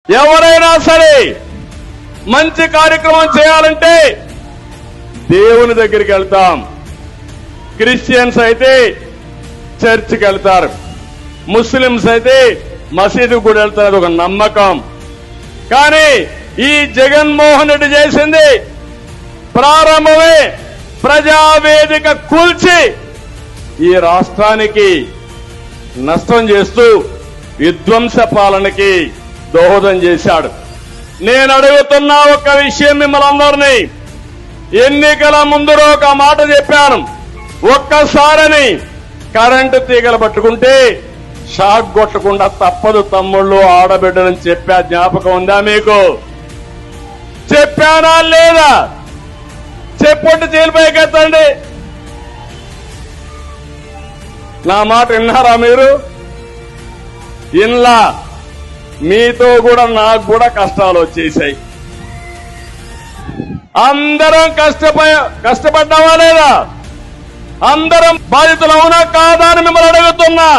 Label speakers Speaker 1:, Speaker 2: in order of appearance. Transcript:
Speaker 1: ఎవరైనా సరే మంచి కార్యక్రమం చేయాలంటే దేవుని దగ్గరికి వెళ్తాం. క్రిస్టియన్స్ అయితే చర్చికి వెళ్తారు, ముస్లింస్ అయితే మసీదుకు కూడా వెళ్తారు. అది ఒక నమ్మకం. కానీ ఈ జగన్మోహన్ రెడ్డి చేసింది ప్రారంభమే ప్రజావేదిక కూల్చి ఈ రాష్ట్రానికి నష్టం చేస్తూ విధ్వంస పాలనకి దోహదం చేశాడు. నేను అడుగుతున్న ఒక విషయం మిమ్మల్ని అందరినీ, ఎన్నికల ముందు ఒక మాట చెప్పాను, ఒక్కసారని కరెంటు తీగలు పట్టుకుంటే షాక్ కొట్టకుండా తప్పదు తమ్ముళ్ళు ఆడబిడ్డలని చెప్పా. జ్ఞాపకం ఉందా మీకు? చెప్పానా లేదా? చెప్పొట్టు జైలుపైకెత్తండి. నా మాట విన్నారా మీరు? ఇన్లా మీతో కూడా నాకు కూడా కష్టాలు వచ్చేసాయి. అందరం కష్టపడ్డావా లేదా? అందరం బాధితులు అవునా కాదా అని మిమ్మల్ని అడుగుతున్నా.